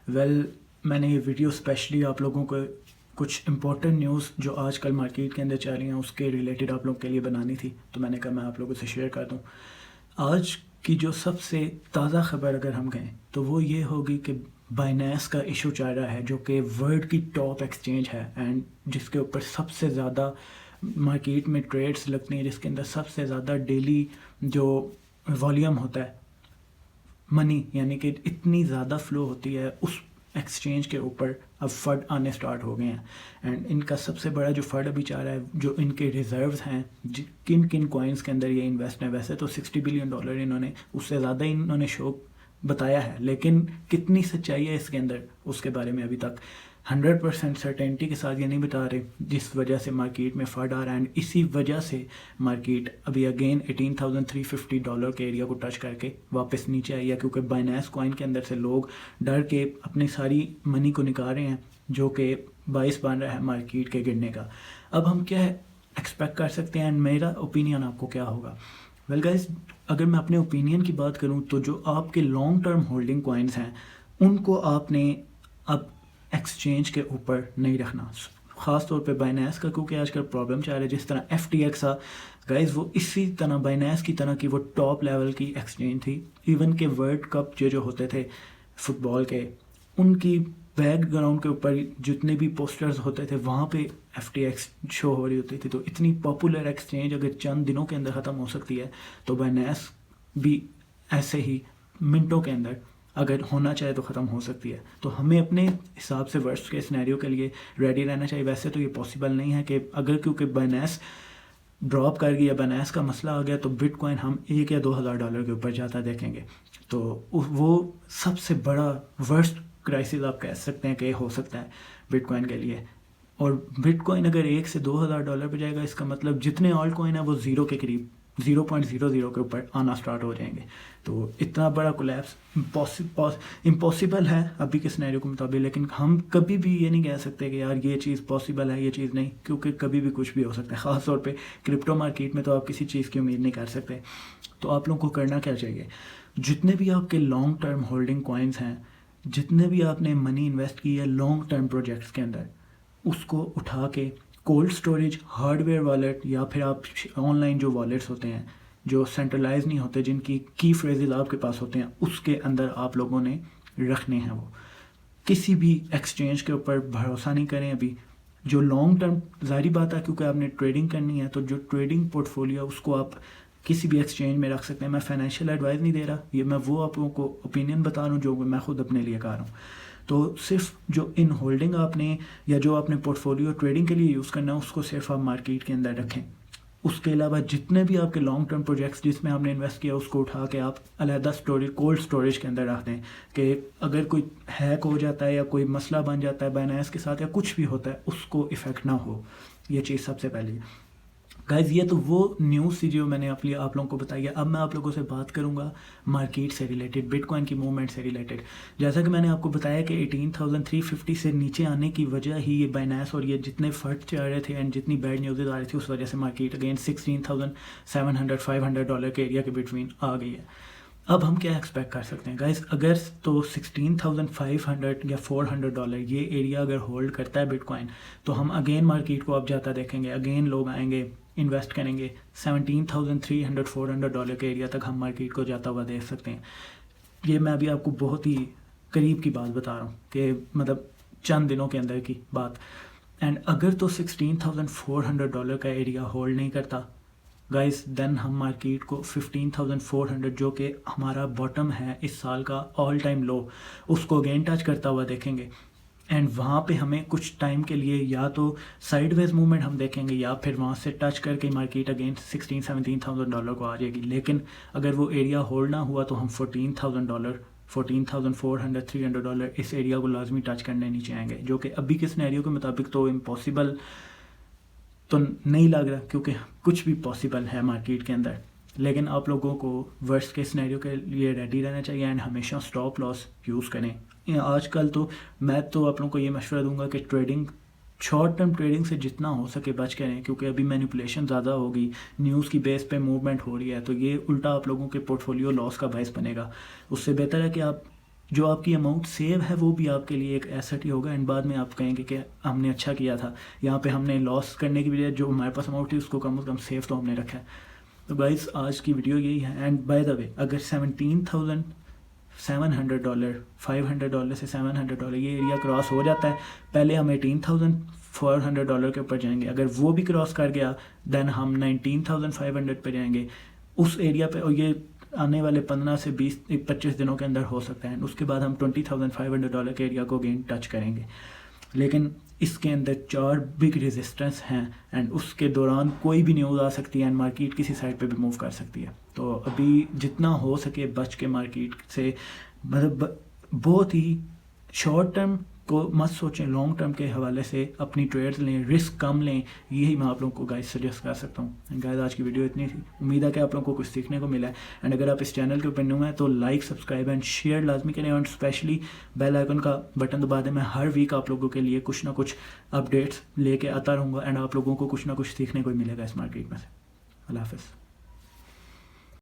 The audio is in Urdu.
میں نے یہ ویڈیو اسپیشلی آپ لوگوں کو کچھ امپورٹنٹ نیوز جو آج کل مارکیٹ کے اندر چل رہی ہیں اس کے ریلیٹڈ آپ لوگوں کے لیے بنانی تھی، تو میں نے کہا میں آپ لوگوں سے شیئر کر دوں۔ آج کی جو سب سے تازہ خبر اگر ہم کہیں تو وہ یہ ہوگی کہ بائنانس کا ایشو چل رہا ہے، جو کہ ورلڈ کی ٹاپ ایکسچینج ہے اینڈ جس کے اوپر سب سے زیادہ مارکیٹ میں ٹریڈز لگتی ہیں، جس کے اندر سب سے زیادہ ڈیلی جو والیوم ہوتا ہے منی، یعنی کہ اتنی زیادہ فلو ہوتی ہے اس ایکسچینج کے اوپر اب فنڈ آنے سٹارٹ ہو گئے ہیں۔ اینڈ ان کا سب سے بڑا جو فنڈ ابھی چاہ رہا ہے، جو ان کے ریزروز ہیں، کن کن کوائنس کے اندر یہ انویسٹ ہیں، ویسے تو $60 بلین انہوں نے اس سے زیادہ انہوں نے شو بتایا ہے، لیکن کتنی سچائی ہے اس کے اندر اس کے بارے میں ابھی تک 100% سرٹینٹی کے ساتھ یہ نہیں بتا رہے، جس وجہ سے مارکیٹ میں فنڈ آ رہا ہے۔ اینڈ اسی وجہ سے مارکیٹ ابھی اگین $18,350 کے ایریا کو ٹچ کر کے واپس نیچے آئی ہے، کیونکہ بائنانس کوائن کے اندر سے لوگ ڈر کے اپنی ساری منی کو نکال رہے ہیں، جو کہ باعث بن رہا ہے مارکیٹ کے گرنے کا۔ اب ہم کیا ایکسپیکٹ کر سکتے ہیں، اینڈ میرا اوپینین آپ کو کیا ہوگا؟ ویل گائز، اگر میں اپنے اوپینین کی بات کروں تو جو آپ کے لانگ ٹرم ہولڈنگ کوائنس ہیں ان کو آپ نے اب ایکسچینج کے اوپر نہیں رکھنا، خاص طور پہ بائنانس کا، کیونکہ آج کل پرابلم چل رہا ہے۔ جس طرح FTX گائز، وہ اسی طرح بائنانس کی طرح کی وہ ٹاپ لیول کی ایکسچینج تھی، ایون کہ ورلڈ کپ جو ہوتے تھے فٹ بال کے، ان کی بیک گراؤنڈ کے اوپر جتنے بھی پوسٹرز ہوتے تھے وہاں پہ FTX شو ہو رہی ہوتی تھی۔ تو اتنی پاپولر ایکسچینج اگر چند دنوں کے اندر ختم ہو سکتی ہے تو بائنانس بھی ایسے ہی منٹوں کے اندر اگر ہونا چاہے تو ختم ہو سکتی ہے۔ تو ہمیں اپنے حساب سے ورسٹ کے سینیریو کے لیے ریڈی رہنا چاہیے۔ ویسے تو یہ پاسبل نہیں ہے کہ اگر کیونکہ بائنانس ڈراپ کر گیا، بائنانس کا مسئلہ آ گیا، تو بٹ کوائن ہم $1,000 یا $2,000 کے اوپر جاتا دیکھیں گے، تو وہ سب سے بڑا ورسٹ کرائسس آپ کہہ سکتے ہیں کہ ہو سکتا ہے بٹ کوائن کے لیے۔ اور بٹ کوائن اگر $1,000 سے $2,000 پہ جائے گا، اس کا مطلب جتنے آلٹ کوائن ہیں وہ 0 کے قریب 0.00 کے اوپر آنا سٹارٹ ہو جائیں گے۔ تو اتنا بڑا کولیپس امپاسبل ہے ابھی کے سینیریو کے مطابق، لیکن ہم کبھی بھی یہ نہیں کہہ سکتے کہ یار یہ چیز پاسبل ہے، یہ چیز نہیں، کیونکہ کبھی بھی کچھ بھی ہو سکتا ہے۔ خاص طور پہ کرپٹو مارکیٹ میں تو آپ کسی چیز کی امید نہیں کر سکتے۔ تو آپ لوگوں کو کرنا کیا چاہیے؟ جتنے بھی آپ کے لانگ ٹرم ہولڈنگ کوائنس ہیں، جتنے بھی آپ نے منی انویسٹ کی ہے لانگ ٹرم پروجیکٹس کے اندر، اس کو اٹھا کے cold storage, hardware wallet, یا پھر آپ آن لائن جو والیٹس ہوتے ہیں جو سینٹرلائز نہیں ہوتے، جن کی کی فریزز آپ کے پاس ہوتے ہیں، اس کے اندر آپ لوگوں نے رکھنے ہیں۔ وہ کسی بھی ایکسچینج کے اوپر بھروسہ نہیں کریں ابھی۔ جو لانگ ٹرم، ظاہری بات ہے کیونکہ آپ نے ٹریڈنگ کرنی ہے، تو جو ٹریڈنگ پورٹ فولیو اس کو آپ کسی بھی ایکسچینج میں رکھ سکتے ہیں۔ میں فائنینشیل ایڈوائز نہیں دے رہا، یہ میں وہ آپ لوگوں کو اوپینین بتا رہا ہوں جو میں خود اپنے لیے کر رہا ہوں۔ تو صرف جو ان ہولڈنگ آپ نے یا جو آپ نے پورٹ فولیو ٹریڈنگ کے لیے یوز کرنا ہے، اس کو صرف آپ مارکیٹ کے اندر رکھیں۔ اس کے علاوہ جتنے بھی آپ کے لانگ ٹرم پروجیکٹس جس میں آپ نے انویسٹ کیا، اس کو اٹھا کے آپ علیحدہ اسٹوریج، کولڈ اسٹوریج کے اندر رکھ دیں، کہ اگر کوئی ہیک ہو جاتا ہے یا کوئی مسئلہ بن جاتا ہے بائنانس کے ساتھ یا کچھ بھی ہوتا ہے، اس کو افیکٹ نہ ہو۔ یہ چیز سب سے پہلی گائز، یہ تو وہ نیوز تھی جو میں نے آپ لوگوں کو بتائی ہے۔ اب میں آپ لوگوں سے بات کروں گا مارکیٹ سے ریلیٹڈ، بٹ کوائن کی موومنٹ سے ریلیٹڈ۔ جیسا کہ میں نے آپ کو بتایا کہ 18,350 سے نیچے آنے کی وجہ ہی یہ بائنانس اور یہ جتنے فنڈ چل رہے تھے اینڈ جتنی بیڈ نیوزز آ رہی تھی، اس وجہ سے مارکیٹ اگین $16,700 $500 کے ایریا کے بٹوین آ گئی ہے۔ اب ہم کیا ایکسپیکٹ کر سکتے ہیں گائز؟ اگر تو $16,500 یا $400 یہ ایریا اگر ہولڈ کرتا ہے بٹ کوائن، تو ہم اگین مارکیٹ کو اب جاتا دیکھیں گے، اگین لوگ آئیں گے، انویسٹ کریں گے۔ $17,300 $400 کے ایریا تک ہم مارکیٹ کو جاتا ہوا دیکھ سکتے ہیں۔ یہ میں ابھی آپ کو بہت ہی قریب کی بات بتا رہا ہوں، کہ مطلب چند دنوں کے اندر کی بات۔ اینڈ اگر تو $16,400 کا ایریا ہولڈ نہیں کرتا گائز، دین ہم مارکیٹ کو 15,400 جو کہ ہمارا باٹم ہے اس سال کا آل ٹائم لو، اس کو اگین ٹچ کرتا ہوا دیکھیں گے۔ اینڈ وہاں پہ ہمیں کچھ ٹائم کے لیے یا تو سائیڈ ویز موومنٹ ہم دیکھیں گے، یا پھر وہاں سے ٹچ کر کے مارکیٹ اگین $16,000-17,000 کو آ جائے گی۔ لیکن اگر وہ ایریا ہولڈ نہ ہوا تو ہم $14,000 $14,400 $300 اس ایریا کو لازمی ٹچ کرنے نیچے آئیں گے، جو کہ ابھی کے سینیریو کے مطابق تو امپاسبل تو نہیں لگ رہا، کیونکہ کچھ بھی پاسبل ہے مارکیٹ کے اندر۔ لیکن آپ لوگوں کو ورسٹ کے سینیریو کے لیے ریڈی رہنا چاہیے، اینڈ ہمیشہ اسٹاپ لاس یوز کریں۔ آج کل تو میں تو آپ لوگوں کو یہ مشورہ دوں گا کہ ٹریڈنگ، شارٹ ٹرم ٹریڈنگ سے جتنا ہو سکے بچ کریں، کیونکہ ابھی مینیپولیشن زیادہ ہوگی، نیوز کی بیس پہ موومنٹ ہو رہی ہے، تو یہ الٹا آپ لوگوں کے پورٹ فولیو لاس کا باعث بنے گا۔ اس سے بہتر ہے کہ آپ جو آپ کی اماؤنٹ سیو ہے وہ بھی آپ کے لیے ایک ایسٹ ہی ہوگا، اینڈ بعد میں آپ کہیں گے کہ ہم نے اچھا کیا تھا، یہاں پہ ہم نے لاس کرنے کی بجائے جو ہمارے پاس اماؤنٹ تھی اس کو کم از کم سیو تو ہم نے رکھا ہے۔ تو گائز آج کی ویڈیو یہی ہے، اینڈ بائی دا وے اگر $17,700 $500 سے $700 یہ ایریا کراس ہو جاتا ہے، پہلے ہم $18,400 کے اوپر جائیں گے، اگر وہ بھی کراس کر گیا دین ہم $19,500 پہ جائیں گے اس ایریا پہ، اور یہ آنے والے 15 سے 25 دنوں کے اندر ہو سکتا ہے، اس کے بعد ہم $20,500 کے ایریا کو اگین ٹچ کریں گے، لیکن اس کے اندر 4 بگ ریزسٹنس ہیں، اینڈ اس کے دوران کوئی بھی نیوز آ سکتی ہے، اینڈ مارکیٹ کسی سائڈ پہ بھی موو کر سکتی ہے۔ تو ابھی جتنا ہو سکے بچ کے مارکیٹ سے، مطلب بہت ہی شارٹ ٹرم کو مت سوچیں، لانگ ٹرم کے حوالے سے اپنی ٹریڈز لیں، رسک کم لیں، یہی میں آپ لوگوں کو گائز سجیسٹ کر سکتا ہوں۔ گائز آج کی ویڈیو اتنی تھی، امید ہے کہ آپ لوگوں کو کچھ سیکھنے کو ملا ہے، اینڈ اگر آپ اس چینل کے اوپر نیو ہیں تو لائک، سبسکرائب اینڈ شیئر لازمی کریں، اور اسپیشلی بیل آئیکن کا بٹن دبا دیں۔ میں ہر ویک آپ لوگوں کے لیے کچھ نہ کچھ اپڈیٹس لے کے آتا رہوں گا، اینڈ آپ لوگوں کو کچھ نہ کچھ سیکھنے کو ملے گا اس مارکیٹ میں سے۔ اللہ حافظ۔